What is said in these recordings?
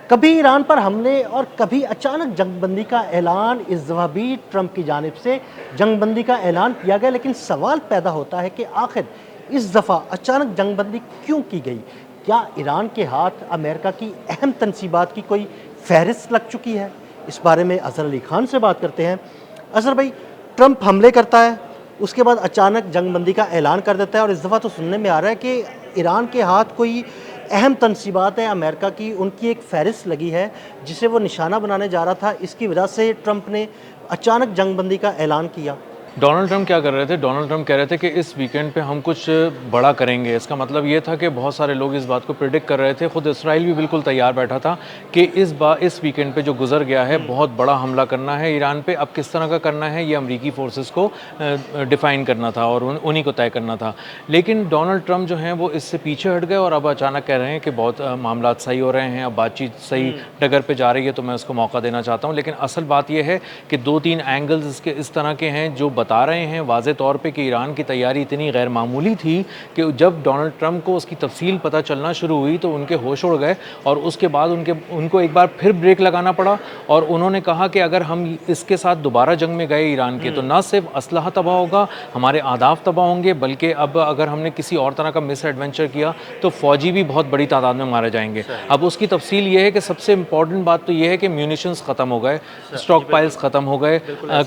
कभी ईरान पर हमले और कभी अचानक जंगबंदी का ऐलान। इस दफ़ा भी ट्रंप की जानिब से जंगबंदी का ऐलान किया गया, लेकिन सवाल पैदा होता है कि आखिर इस दफ़ा अचानक जंगबंदी क्यों की गई? क्या ईरान के हाथ अमेरिका की अहम तनसीबात की कोई फहरिस्त लग चुकी है? इस बारे में अज़हर अली खान से बात करते हैं। अज़हर भाई, ट्रंप हमले करता है, उसके बाद अचानक जंगबंदी का ऐलान कर देता है और इस दफ़ा तो सुनने में आ रहा है कि ईरान के हाथ कोई अहम तनसीबात है अमेरिका की, उनकी एक फ़हरिस्त लगी है जिसे वो निशाना बनाने जा रहा था। इसकी वजह से ट्रंप ने अचानक जंगबंदी का ऐलान किया। डोनाल्ड ट्रंप क्या कर रहे थे? डोनाल्ड ट्रंप कह रहे थे कि इस वीकेंड पे हम कुछ बड़ा करेंगे। इसका मतलब ये था कि बहुत सारे लोग इस बात को प्रिडिक्ट कर रहे थे। खुद इसराइल भी बिल्कुल तैयार बैठा था कि इस वीकेंड पे जो गुजर गया है, बहुत बड़ा हमला करना है ईरान पे। अब किस तरह का करना है, ये अमरीकी फोर्सेस को डिफ़ाइन करना था और उन्हीं को तय करना था। लेकिन डोनाल्ड ट्रंप जो हैं वो इससे पीछे हट गए और अब अचानक कह रहे हैं कि बहुत मामला सही हो रहे हैं, अब बातचीत सही डगर पे जा रही है, तो मैं उसको मौका देना चाहता हूँ। लेकिन असल बात यह है कि 2-3 एंगल्स इसके इस तरह के हैं जो बता रहे हैं वाज़े तौर पे कि ईरान की तैयारी इतनी गैर मामूली थी कि जब डोनाल्ड ट्रंप को उसकी तफसील पता चलना शुरू हुई तो उनके होश उड़ गए और उसके बाद उनको एक बार फिर ब्रेक लगाना पड़ा और उन्होंने कहा कि अगर हम इसके साथ दोबारा जंग में गए ईरान के, तो ना सिर्फ असलहा तबाह होगा, हमारे आदाफ तबाह होंगे, बल्कि अब अगर हमने किसी और तरह का मिस एडवेंचर किया तो फ़ौजी भी बहुत बड़ी तादाद में मारे जाएंगे। अब उसकी तफसील ये है कि सबसे इंपॉर्टेंट बात तो ये है कि म्यूनिशंस ख़त्म हो गए, स्टॉक पाइल्स ख़त्म हो गए,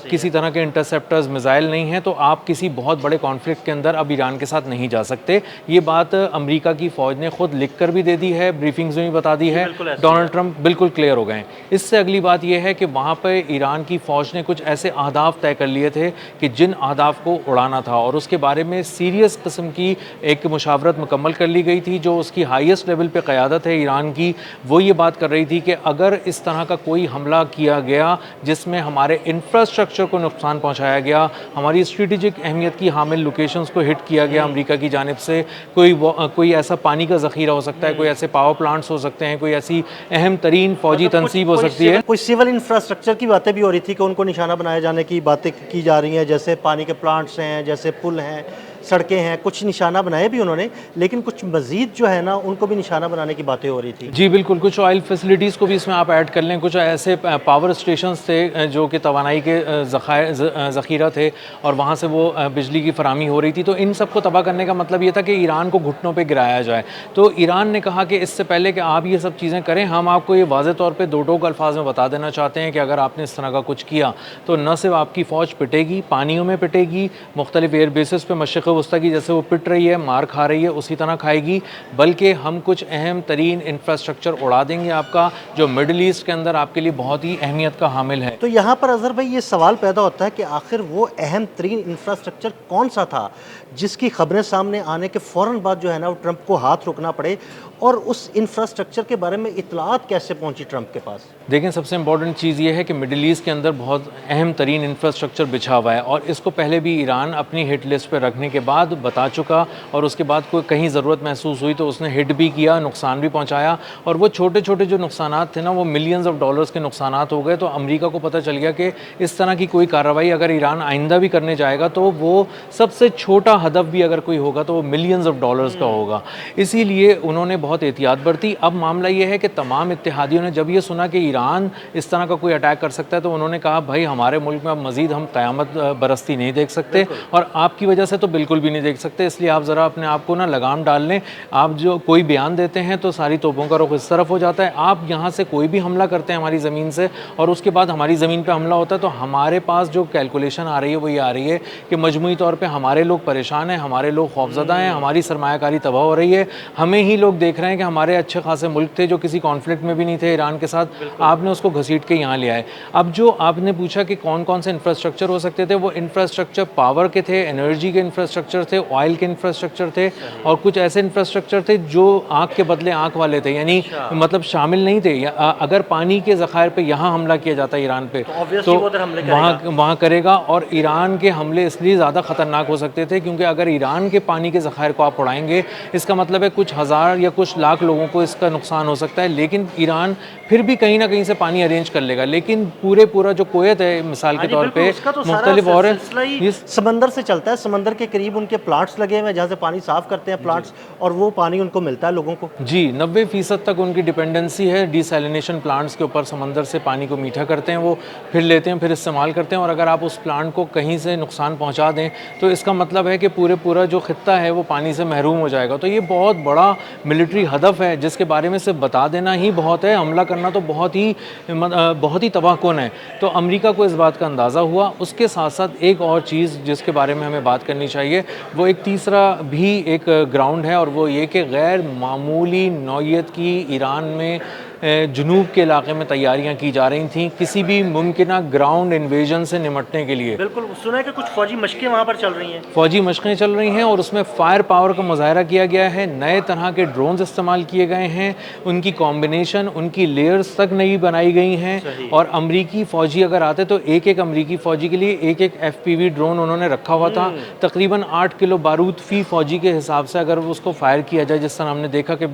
किसी तरह के इंटरसेप्टर्स मिसाइल नहीं हैं, तो आप किसी बहुत बड़े कॉन्फ्लिक्ट के अंदर अब ईरान के साथ नहीं जा सकते। ये बात अमेरिका की फ़ौज ने खुद लिख कर भी दे दी है, ब्रीफिंग्स में भी बता दी है। डोनाल्ड ट्रंप बिल्कुल क्लियर हो गए। इससे अगली बात यह है कि वहाँ पर ईरान की फ़ौज ने कुछ ऐसे अहदाफ तय कर लिए थे कि जिन अहदाफ को उड़ाना था और उसके बारे में सीरियस किस्म की एक मुशावरत मुकम्मल कर ली गई थी। जो उसकी हाईएस्ट लेवल पे क़यादत है ईरान की, वो ये बात कर रही थी कि अगर इस तरह का कोई हमला किया गया जिसमें हमारे इंफ्रास्ट्रक्चर को नुकसान पहुँचाया गया, हमारी स्ट्रेटेजिक अहमियत की हामिल लोकेशंस को हिट किया गया अमेरिका की जानिब से, कोई ऐसा पानी का ज़ख़ीरा हो सकता है, कोई ऐसे पावर प्लांट्स हो सकते हैं, कोई ऐसी अहम तरीन फ़ौजी तनसीब हो सकती है। कोई सिविल इंफ्रास्ट्रक्चर की बातें भी हो रही थी कि उनको निशाना बनाए जाने की बातें की जा रही हैं, जैसे पानी के प्लांट्स हैं, जैसे पुल हैं, सड़कें हैं, कुछ निशाना बनाए भी उन्होंने, लेकिन कुछ मज़ीद जो है ना उनको भी निशाना बनाने की बातें हो रही थी। जी बिल्कुल, कुछ ऑयल फैसिलिटीज़ को भी इसमें आप ऐड कर लें। कुछ ऐसे पावर स्टेशंस थे जो कि तवानाई के ज़ख़ीरा थे और वहाँ से वो बिजली की फराहमी हो रही थी। तो इन सब को तबाह करने का मतलब ये था कि ईरान को घुटनों पे गिराया जाए। तो ईरान ने कहा कि इससे पहले कि आप ये सब चीज़ें करें, हम आपको ये वाज़े तौर पे दो टोक अल्फाज में बता देना चाहते हैं कि अगर आपने इस तरह का कुछ किया तो न सिर्फ आपकी फ़ौज पिटेगी, पानियों में पिटेगी, मुख्तलिफ एयर बेसिस पे मशरिक़ वस्ता की जैसे वो पिट रही है, मार खा रही है, उसी तरह खाएगी, बल्कि हम कुछ अहम तरीन इंफ्रास्ट्रक्चर उड़ा देंगे आपका, जो मिडल ईस्ट के अंदर आपके लिए बहुत ही अहमियत का हामिल है। तो यहाँ पर अज़हर भाई ये सवाल पैदा होता है कि आखिर वो अहम तरीन इंफ्रास्ट्रक्चर कौन सा था जिसकी खबरें सामने आने के फ़ौरन बाद जो है ना वो ट्रंप को हाथ रुकना पड़े, और उस इंफ्रास्ट्रक्चर के बारे में इतलात कैसे पहुंची ट्रंप के पास? देखें, सबसे इंपॉर्टेंट चीज़ ये है कि मिडिल ईस्ट के अंदर बहुत अहम तरीन इंफ्रास्ट्रक्चर बिछा हुआ है और इसको पहले भी ईरान अपनी हिट लिस्ट पर रखने के बाद बता चुका, और उसके बाद कोई कहीं ज़रूरत महसूस हुई तो उसने हिट भी किया, नुकसान भी पहुंचाया, और वो छोटे छोटे जो नुकसानात थे ना वो मिलियंस ऑफ डॉलर्स के नुकसानात हो गए। तो अमेरिका को पता चल गया कि इस तरह की कोई कार्रवाई अगर ईरान आइंदा भी करने जाएगा तो वो सबसे छोटा हदफ भी अगर कोई होगा तो वो मिलियंस ऑफ डॉलर्स का होगा। इसीलिए उन्होंने बहुत एहतियात बरती। अब मामला ये है कि तमाम इत्तेहादियों ने जब ये सुना कि ईरान इस तरह का कोई अटैक कर सकता है तो उन्होंने कहा भाई हमारे मुल्क में अब मज़ीद हम क़यामत बरसती नहीं देख सकते और आपकी वजह से तो बिल्कुल भी नहीं देख सकते, इसलिए आप ज़रा अपने आप को ना लगाम डाल लें। आप जो कोई बयान देते हैं तो सारी तोपों का रुख इस तरफ हो जाता है। आप यहाँ से कोई भी हमला करते हैं हमारी ज़मीन से और उसके बाद हमारी ज़मीन पर हमला होता है तो हमारे पास जो कैलकुलेशन आ रही है वो ये आ रही है कि मजमूई तौर पर हमारे लोग परेशान हैं, हमारे लोग खौफज़दा हैं, हमारी सरमायाकारी तबाह हो रही है, हमें ही लोग देख रहे हैं कि हमारे अच्छे खासे मुल्क थे जो किसी कॉन्फ्लिक्ट में भी नहीं थे ईरान के साथ, आपने उसको घसीट के यहाँ ले आए। अब जो आपने पूछा कि कौन कौन से इंफ्रास्ट्रक्चर हो सकते थे, वो इंफ्रास्ट्रक्चर पावर के थे, एनर्जी के इंफ्रास्ट्रक्चर थे, ऑयल के इंफ्रास्ट्रक्चर थे और कुछ ऐसे इंफ्रास्ट्रक्चर थे जो आँख के बदले आँख वाले थे, यानी मतलब शामिल नहीं थे। अगर पानी के ज़खायर पे यहाँ हमला किया जाता ईरान पे, obviously तो वो उधर हमले वहाँ करेगा। और ईरान के हमले इसलिए ज़्यादा ख़तरनाक हो सकते थे क्योंकि अगर ईरान के पानी के ज़खायर को आप उड़ाएंगे, इसका मतलब है कुछ हज़ार या कुछ लाख लोगों को इसका नुकसान हो सकता है। लेकिन ईरान फिर भी कहीं ना कहीं से पानी अरेंज कर लेगा। लेकिन पूरा जो कुवैत है मिसाल के तौर पे, उसका तो सारा मुख्तलिफ और सिलसिला ही समंदर से चलता है। समंदर के करीब उनके प्लांट्स लगे हुए हैं जहाँ से पानी साफ करते हैं प्लांट्स, और वो पानी उनको मिलता है लोगों को। जी 90% तक उनकी डिपेंडेंसी है डिसैलिनेशन प्लांट्स के ऊपर। समंदर से पानी को मीठा करते हैं, वो फिर लेते हैं, फिर इस्तेमाल करते हैं। और अगर आप उस प्लांट को कहीं से नुकसान पहुंचा दें तो इसका मतलब है कि पूरा जो खित्ता है वो पानी से महरूम हो जाएगा। तो ये बहुत बड़ा मिलिट्री हदफ है जिसके बारे में सिर्फ बता देना ही बहुत है, हमला करना तो बहुत ही तबाहकुन है। तो अमेरिका को इस बात का अंदाज़ा हुआ। उसके साथ साथ एक और चीज़ जिसके बारे में हमें बात करनी चाहिए, वो एक तीसरा भी एक ग्राउंड है, और वो ये कि गैर मामूली नौयत की ईरान में जुनूब के इलाके में तैयारियां की जा रही थी किसी भी मुमकिना ग्राउंड इन्वेजन से निमटने के लिए। बिल्कुल, सुना है कि कुछ फौजी मशकें वहाँ पर चल रही हैं। फौजी मशकें चल रही हैं और उसमें फायर पावर का मुजाहरा किया गया है। नए तरह के ड्रोन्स इस्तेमाल किए गए हैं, उनकी कॉम्बिनेशन, उनकी लेयर्स तक नई बनाई गई हैं। और अमरीकी फ़ौजी अगर आते तो एक अमरीकी फ़ौजी के लिए एक FPV ड्रोन उन्होंने रखा हुआ था। तकरीबन 8 किलो बारूद फ़ी फ़ौजी के हिसाब से अगर उसको फायर किया जाए, जिस तरह हमने देखा कि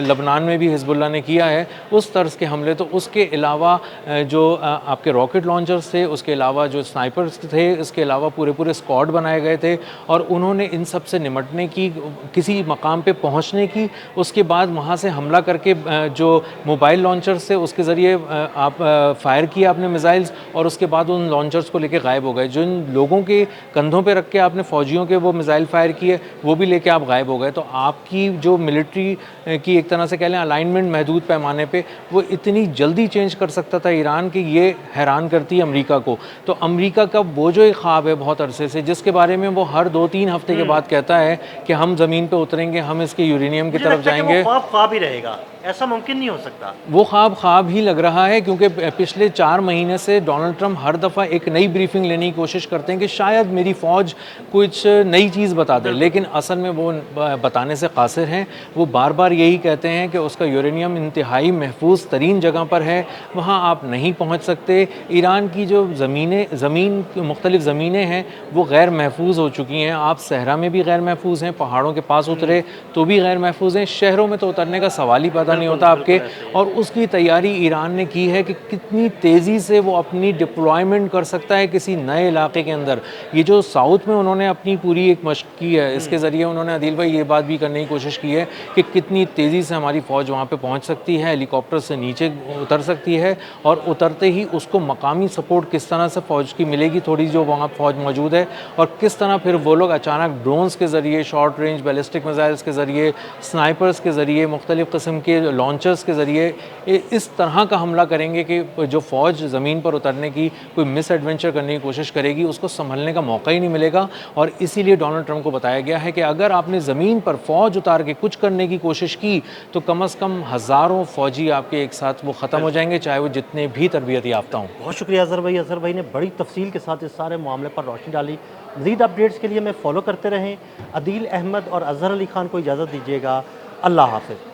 लबनान में भी हिजबुल्लाह ने किया है उस तर्ज के हमले, तो उसके अलावा जो आपके रॉकेट लॉन्चर्स थे, उसके अलावा जो स्नाइपर्स थे, इसके अलावा पूरे स्क्वाड बनाए गए थे। और उन्होंने इन सब से निमटने की, किसी मकाम पे पहुंचने की, उसके बाद वहां से हमला करके जो मोबाइल लॉन्चर्स थे उसके ज़रिए आप फायर किया आपने मिसाइल्स, और उसके बाद उन लॉन्चर्स को लेके गायब हो गए। जिन लोगों के कंधों पे रख के आपने फ़ौजियों के वो मिसाइल फायर किए वो भी लेके आप गायब हो गए। तो आपकी जो मिलिट्री की एक तरह से कह लें अलाइनमेंट महदूद पैमाने पे वो इतनी जल्दी चेंज कर सकता था ईरान की, ये हैरान करती है अमेरिका को। तो अमेरिका का वो जो एक ख्वाब है बहुत अरसे से, जिसके बारे में वो हर 2-3 हफ्ते के बाद कहता है कि हम ज़मीन पे उतरेंगे, हम इसके यूरेनियम की तरफ जाएंगे, वो ख्वाब ही रहेगा, ऐसा मुमकिन नहीं हो सकता। वो ख्वाब ही लग रहा है। क्योंकि पिछले 4 महीने से डोनाल्ड ट्रंप हर दफ़ा एक नई ब्रीफिंग लेने की कोशिश करते हैं कि शायद मेरी फ़ौज कुछ नई चीज़ बता दे, लेकिन असल में वो बताने से कासिर हैं। वो बार बार यही कहते हैं कि उसका यूरेनियम इंतहाई महफूज तरीन जगह पर है, वहाँ आप नहीं पहुँच सकते। ईरान की जो मुख्तलिफ ज़मीनें हैं वो गैर महफूज हो चुकी हैं। आप सहरा में भी गैर महफूज हैं, पहाड़ों के पास उतरे तो भी गैर महफूज हैं, शहरों में तो उतरने का सवाल ही पैदा नहीं होता आपके। और उसकी तैयारी ईरान ने की है कि कितनी तेज़ी से वो अपनी डिप्लॉयमेंट कर सकता है किसी नए इलाके के अंदर। ये जो साउथ में उन्होंने अपनी पूरी एक मशक की है, इसके ज़रिए उन्होंने आदिल भाई ये बात भी करने की कोशिश की है कि कितनी तेज़ी से हमारी फ़ौज वहाँ पे पहुँच सकती है, हेलीकॉप्टर से नीचे उतर सकती है, और उतरते ही उसको मकामी सपोर्ट किस तरह से फ़ौज की मिलेगी, थोड़ी जो वहाँ फ़ौज मौजूद है, और किस तरह फिर वो लोग अचानक ड्रोन्स के ज़रिए, शॉर्ट रेंज बैलिस्टिक मिसाइल्स के ज़रिए, स्नाइपर्स के ज़रिए, मुख्तलिफ़ किस्म के लॉन्चर्स के ज़रिए इस तरह का हमला करेंगे कि जो फ़ौज ज़मीन पर उतरने की कोई मिस एडवेंचर करने की कोशिश करेगी उसको संभलने का मौका ही नहीं मिलेगा। और इसीलिए डोनाल्ड ट्रंप को बताया गया है कि अगर आपने ज़मीन पर फ़ौज उतार के कुछ करने की कोशिश की तो कम से कम हज़ारों फ़ौजी आपके एक साथ वो ख़त्म हो जाएंगे, चाहे वो जितने भी तरबियत याफ्ता हों। बहुत शुक्रिया अज़हर भाई ने बड़ी तफसील के साथ इस सारे मामले पर रोशनी डाली। मज़ीद अपडेट्स के लिए मैं फॉलो करते रहें। अदील अहमद और अज़हर अली ख़ान को इजाज़त दीजिएगा। अल्लाह हाफ़िज़।